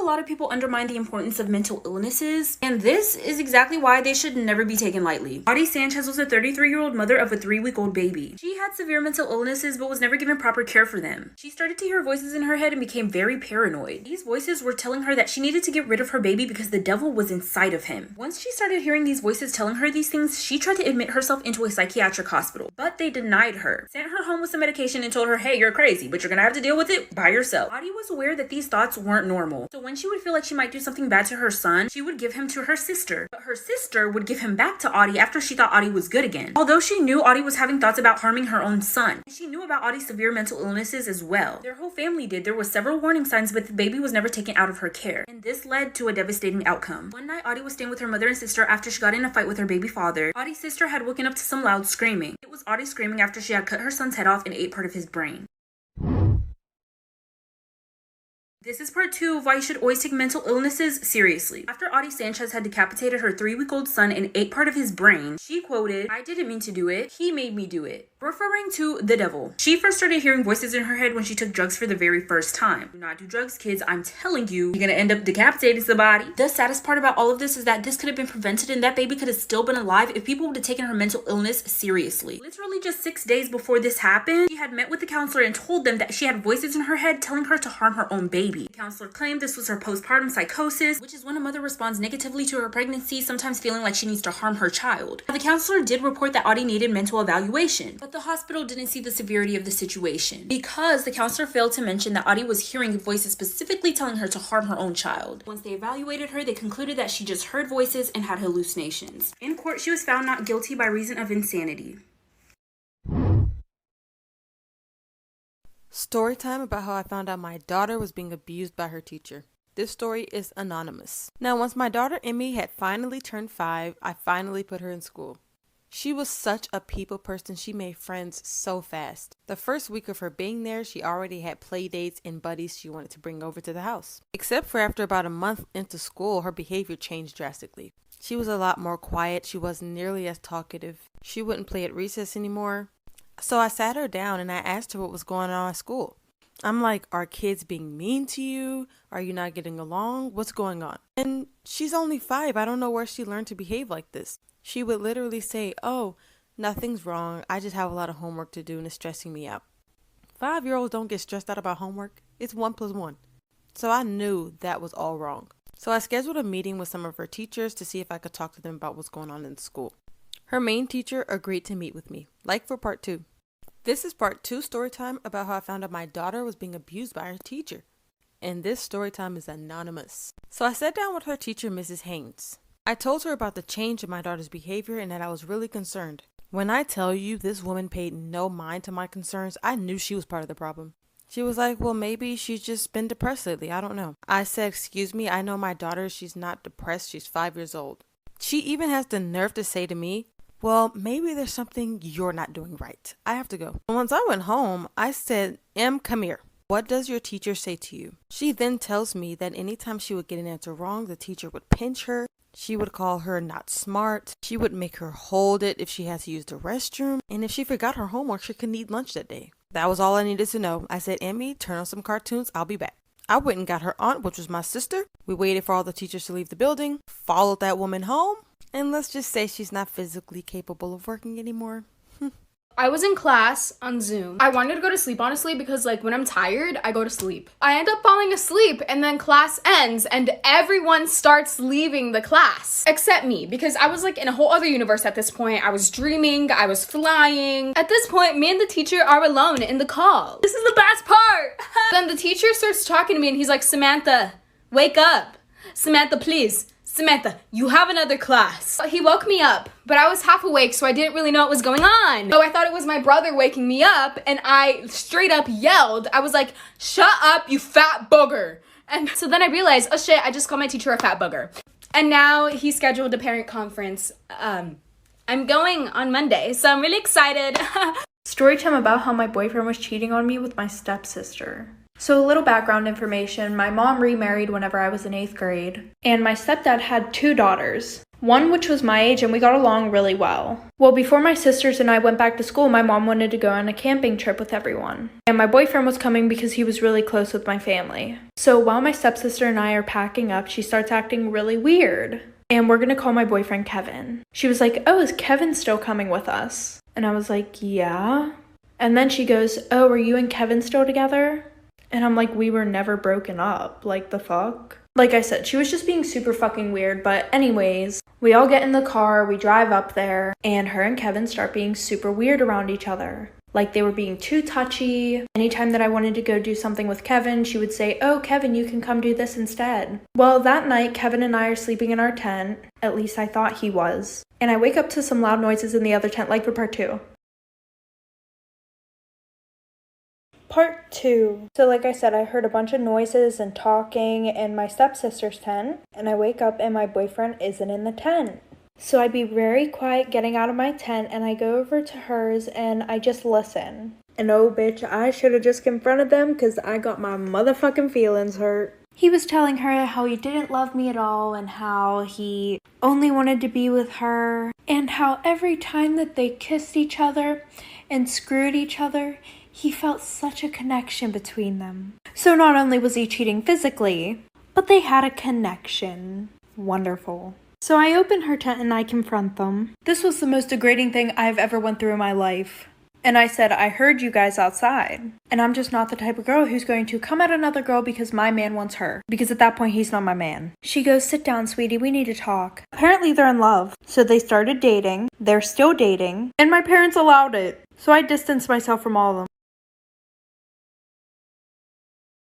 lot of people undermine the importance of mental illnesses, and this is exactly why they should never be taken lightly. Audie Sanchez was a 33-year-old mother of a 3-week-old baby. She had severe mental illnesses but was never given proper care for them. She started to hear voices in her head and became very paranoid. These voices were telling her that she needed to get rid of her baby because the devil was inside of him. Once she started hearing these voices telling her these things, she tried to admit herself into a psychiatric hospital, but they denied her, sent her home with some medication and told her, hey, you're crazy, but you're gonna have to deal with it by yourself. Audie was aware that these thoughts weren't normal, so when she would feel like she might do something bad to her son, she would give him to her sister, but her sister would give him back to Audie after she thought Audie was good again. Although she knew Audie was having thoughts about harming her own son, she knew about Audie's severe mental illnesses as well. Their whole family did. There were several warning signs, but the baby was never taken out of her care, and this led to a devastating outcome. One night, Audie was staying with her mother and sister after she got in a fight with her baby father. Audie's sister had woken up to some loud screaming. It was Audie screaming after she had cut her son's head off and ate part of his brain. This is part 2 of why you should always take mental illnesses seriously. After Audie Sanchez had decapitated her 3-week-old son and ate part of his brain, she quoted, "I didn't mean to do it. He made me do it," referring to the devil. She first started hearing voices in her head when she took drugs for the very first time. Do not do drugs, kids. I'm telling you, you're gonna end up decapitating somebody. The saddest part about all of this is that this could have been prevented and that baby could have still been alive if people would have taken her mental illness seriously. Literally just 6 days before this happened, she had met with the counselor and told them that she had voices in her head telling her to harm her own baby. The counselor claimed this was her postpartum psychosis, which is when a mother responds negatively to her pregnancy, sometimes feeling like she needs to harm her child. The counselor did report that Audie needed mental evaluation, but the hospital didn't see the severity of the situation because the counselor failed to mention that Audie was hearing voices specifically telling her to harm her own child. Once they evaluated her, they concluded that she just heard voices and had hallucinations. In court, she was found not guilty by reason of insanity. Story time about how I found out my daughter was being abused by her teacher. This story is anonymous. Now, once my daughter Emmy had finally turned 5, I finally put her in school. She was such a people person. She made friends so fast. The first week of her being there, she already had play dates and buddies she wanted to bring over to the house. Except for after about a month into school, her behavior changed drastically. She was a lot more quiet. She wasn't nearly as talkative. She wouldn't play at recess anymore. So I sat her down and I asked her what was going on at school. I'm like, are kids being mean to you? Are you not getting along? What's going on? And she's only 5. I don't know where she learned to behave like this. She would literally say, oh, nothing's wrong. I just have a lot of homework to do and it's stressing me out. 5-year-olds don't get stressed out about homework. It's 1 + 1. So I knew that was all wrong. So I scheduled a meeting with some of her teachers to see if I could talk to them about what's going on in school. Her main teacher agreed to meet with me, like for part 2. This is part 2 story time about how I found out my daughter was being abused by her teacher. And this story time is anonymous. So I sat down with her teacher, Mrs. Haynes. I told her about the change in my daughter's behavior and that I was really concerned. When I tell you this woman paid no mind to my concerns, I knew she was part of the problem. She was like, well, maybe she's just been depressed lately. I don't know. I said, excuse me, I know my daughter. She's not depressed. She's 5 years old. She even has the nerve to say to me, well, maybe there's something you're not doing right. I have to go. Once I went home, I said, Em, come here. What does your teacher say to you? She then tells me that anytime she would get an answer wrong, the teacher would pinch her. She would call her not smart. She would make her hold it if she had to use the restroom. And if she forgot her homework, she couldn't eat lunch that day. That was all I needed to know. I said, Emmy, turn on some cartoons. I'll be back. I went and got her aunt, which was my sister. We waited for all the teachers to leave the building, followed that woman home. And let's just say she's not physically capable of working anymore. I was in class on Zoom. I wanted to go to sleep, honestly, because when I'm tired, I go to sleep. I end up falling asleep and then class ends and everyone starts leaving the class. Except me, because I was in a whole other universe at this point. I was dreaming, I was flying. At this point, me and the teacher are alone in the call. This is the best part! Then the teacher starts talking to me and he's like, Samantha, wake up. Samantha, please. Samantha, you have another class. He woke me up, but I was half awake, so I didn't really know what was going on. So I thought it was my brother waking me up, and I straight up yelled. I was like, shut up, you fat booger. And so then I realized, oh shit, I just called my teacher a fat booger. And now he scheduled a parent conference. I'm going on Monday, so I'm really excited. Story time about how my boyfriend was cheating on me with my stepsister. So a little background information, my mom remarried whenever I was in 8th grade, and my stepdad had 2 daughters. One which was my age, and we got along really well. Well, before my sisters and I went back to school, my mom wanted to go on a camping trip with everyone. And my boyfriend was coming because he was really close with my family. So while my stepsister and I are packing up, she starts acting really weird. And we're gonna call my boyfriend Kevin. She was like, "Oh, is Kevin still coming with us?" And I was like, "Yeah." And then she goes, "Oh, are you and Kevin still together?" And I'm like, "We were never broken up. Like, the fuck?" Like I said, she was just being super fucking weird. But anyways, we all get in the car, we drive up there, and her and Kevin start being super weird around each other. Like, they were being too touchy. Anytime that I wanted to go do something with Kevin, she would say, "Oh, Kevin, you can come do this instead." Well, that night, Kevin and I are sleeping in our tent. At least I thought he was. And I wake up to some loud noises in the other tent, like for part 2. Part 2. So like I said, I heard a bunch of noises and talking in my stepsister's tent, and I wake up and my boyfriend isn't in the tent. So I'd be very quiet getting out of my tent, and I go over to hers and I just listen. And oh bitch, I should have just confronted them because I got my motherfucking feelings hurt. He was telling her how he didn't love me at all and how he only wanted to be with her, and how every time that they kissed each other and screwed each other, he felt such a connection between them. So not only was he cheating physically, but they had a connection. Wonderful. So I open her tent and I confront them. This was the most degrading thing I've ever went through in my life. And I said, "I heard you guys outside. And I'm just not the type of girl who's going to come at another girl because my man wants her. Because at that point, he's not my man." She goes, "Sit down, sweetie. We need to talk." Apparently, they're in love. So they started dating. They're still dating. And my parents allowed it. So I distanced myself from all of them.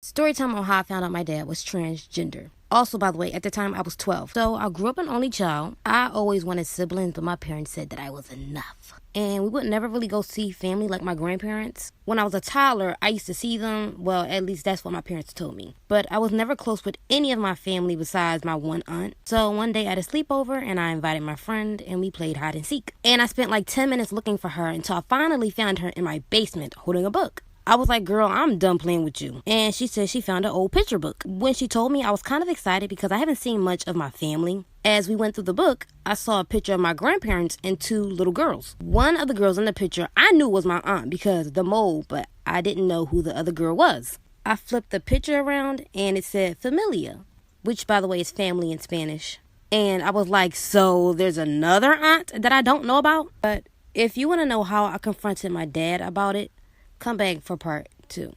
Storytime on how I found out my dad was transgender. Also, by the way, at the time I was 12. So I grew up an only child. I always wanted siblings, but my parents said that I was enough. And we would never really go see family like my grandparents. When I was a toddler, I used to see them. Well, at least that's what my parents told me. But I was never close with any of my family besides my one aunt. So one day I had a sleepover and I invited my friend and we played hide and seek. And I spent like 10 minutes looking for her until I finally found her in my basement holding a book. I was like, "Girl, I'm done playing with you." And she said she found an old picture book. When she told me, I was kind of excited because I haven't seen much of my family. As we went through the book, I saw a picture of my grandparents and 2 little girls. One of the girls in the picture I knew was my aunt because of the mole, but I didn't know who the other girl was. I flipped the picture around and it said familia, which by the way is family in Spanish. And I was like, so there's another aunt that I don't know about? But if you want to know how I confronted my dad about it, come back for part 2.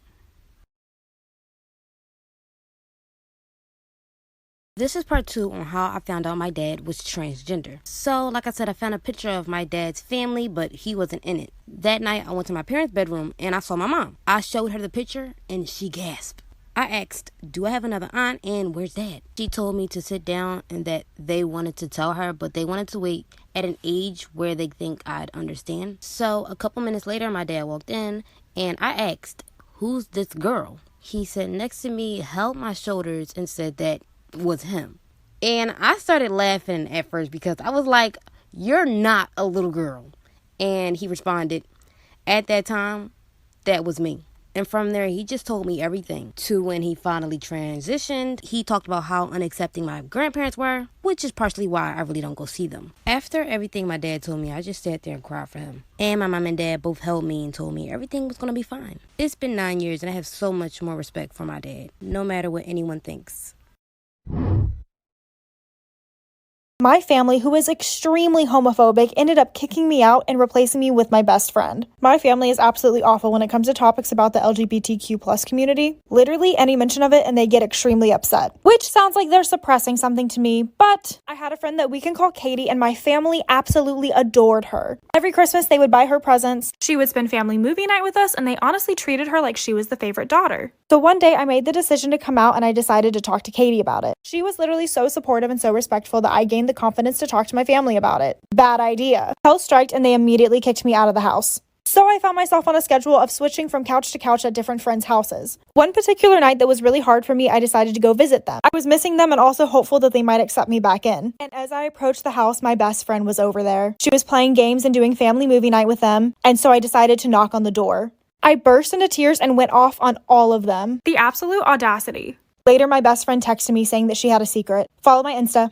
This is part 2 on how I found out my dad was transgender. So, like I said, I found a picture of my dad's family, but he wasn't in it. That night, I went to my parents' bedroom and I saw my mom. I showed her the picture and she gasped. I asked, "Do I have another aunt and where's Dad?" She told me to sit down and that they wanted to tell her, but they wanted to wait at an age where they think I'd understand. So a couple minutes later, my dad walked in and I asked, "Who's this girl?" He sat next to me, held my shoulders and said that was him. And I started laughing at first because I was like, "You're not a little girl." And he responded, "At that time, that was me." And from there, he just told me everything. To when he finally transitioned, he talked about how unaccepting my grandparents were, which is partially why I really don't go see them. After everything my dad told me, I just sat there and cried for him. And my mom and dad both held me and told me everything was going to be fine. It's been 9 years and I have so much more respect for my dad, no matter what anyone thinks. My family, who is extremely homophobic, ended up kicking me out and replacing me with my best friend. My family is absolutely awful when it comes to topics about the LGBTQ plus community. Literally any mention of it and they get extremely upset. Which sounds like they're suppressing something to me, but I had a friend that we can call Katie and my family absolutely adored her. Every Christmas they would buy her presents. She would spend family movie night with us, and they honestly treated her like she was the favorite daughter. So one day I made the decision to come out and I decided to talk to Katie about it. She was literally so supportive and so respectful that I gained the confidence to talk to my family about it. Bad idea. Hell striked and they immediately kicked me out of the house. So I found myself on a schedule of switching from couch to couch at different friends' houses. One particular night that was really hard for me, I decided to go visit them. I was missing them and also hopeful that they might accept me back in. And as I approached the house, my best friend was over there. She was playing games and doing family movie night with them, and so I decided to knock on the door. I burst into tears and went off on all of them. The absolute audacity. Later, my best friend texted me saying that she had a secret. Follow my Insta.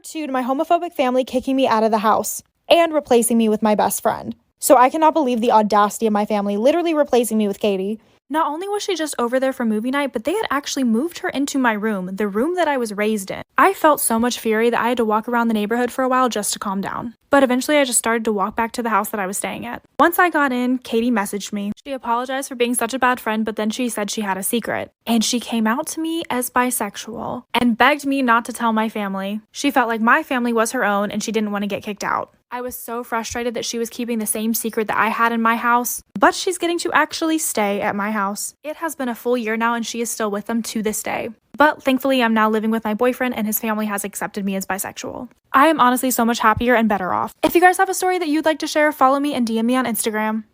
Part 2 to my homophobic family kicking me out of the house and replacing me with my best friend. So I cannot believe the audacity of my family literally replacing me with Katie. Not only was she just over there for movie night, but they had actually moved her into my room, the room that I was raised in. I felt so much fury that I had to walk around the neighborhood for a while just to calm down. But eventually I just started to walk back to the house that I was staying at. Once I got in, Katie messaged me. She apologized for being such a bad friend, but then she said she had a secret. And she came out to me as bisexual and begged me not to tell my family. She felt like my family was her own and she didn't want to get kicked out. I was so frustrated that she was keeping the same secret that I had in my house, but she's getting to actually stay at my house. It has been a full year now and she is still with them to this day. But thankfully, I'm now living with my boyfriend and his family has accepted me as bisexual. I am honestly so much happier and better off. If you guys have a story that you'd like to share, follow me and DM me on Instagram.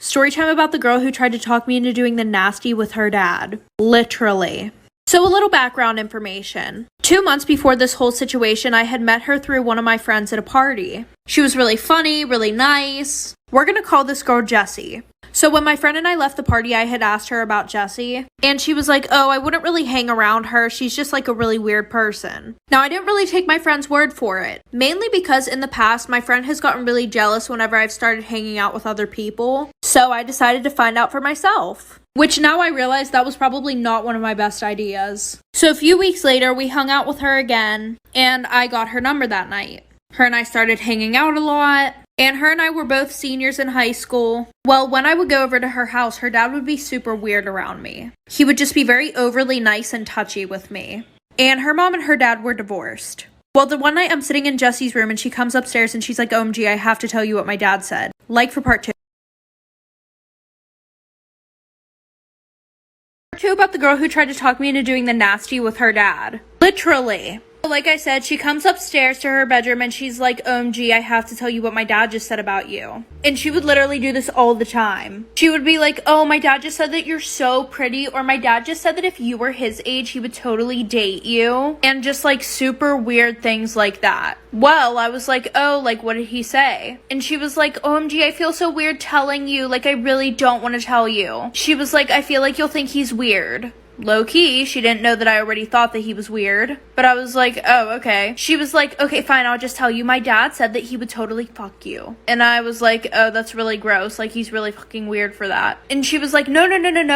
Storytime about the girl who tried to talk me into doing the nasty with her dad. Literally. So a little background information. 2 months before this whole situation, I had met her through one of my friends at a party. She was really funny, really nice. We're gonna call this girl Jessie. So when my friend and I left the party, I had asked her about Jessie, and she was like, oh, I wouldn't really hang around her. She's just like a really weird person. Now, I didn't really take my friend's word for it, mainly because in the past, my friend has gotten really jealous whenever I've started hanging out with other people. So I decided to find out for myself, which now I realize that was probably not one of my best ideas. So a few weeks later, we hung out with her again, and I got her number that night. Her and I started hanging out a lot. And her and I were both seniors in high school. Well, when I would go over to her house, her dad would be super weird around me. He would just be very overly nice and touchy with me. And her mom and her dad were divorced. Well, the one night I'm sitting in Jessie's room and she comes upstairs and she's like, OMG, I have to tell you what my dad said. Like for part 2. Part 2 about the girl who tried to talk me into doing the nasty with her dad. Literally. Like I said, she comes upstairs to her bedroom and she's like, OMG, I have to tell you what my dad just said about you. And she would literally do this all the time. She would be like, oh, my dad just said that you're so pretty, or my dad just said that if you were his age, he would totally date you. And just like super weird things like that. Well, I was like, oh, like what did he say? And she was like, OMG, I feel so weird telling you, like I really don't want to tell you. She was like, I feel like you'll think he's weird. Low-key, she didn't know that I already thought that he was weird. But I was like, oh, okay. She was like, okay, fine, I'll just tell you. My dad said that he would totally fuck you. And I was like, oh, that's really gross. Like, he's really fucking weird for that. And she was like, no,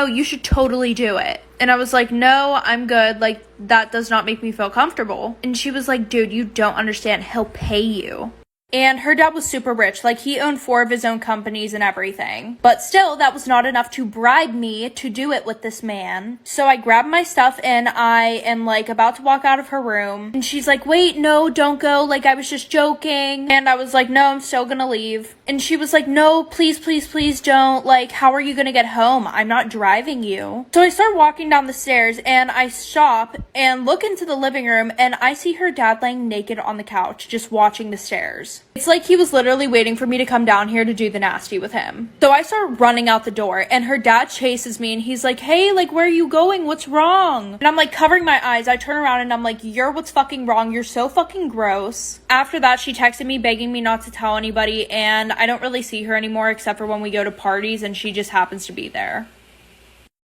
you should totally do it. And I was like, no, I'm good. Like, that does not make me feel comfortable. And she was like, dude, you don't understand. He'll pay you. And her dad was super rich, like he owned 4 of his own companies and everything. But still, that was not enough to bribe me to do it with this man. So I grabbed my stuff and I am like about to walk out of her room. And she's like, wait, no, don't go. Like I was just joking. And I was like, no, I'm still gonna leave. And she was like, no, please, please, please don't. Like, how are you gonna get home? I'm not driving you. So I start walking down the stairs and I stop and look into the living room and I see her dad laying naked on the couch, just watching the stairs. It's like he was literally waiting for me to come down here to do the nasty with him. So I start running out the door and her dad chases me and he's like, hey, like, where are you going? What's wrong? And I'm like covering my eyes. I turn around and I'm like, you're what's fucking wrong. You're so fucking gross. After that, she texted me begging me not to tell anybody, and I don't really see her anymore except for when we go to parties and she just happens to be there.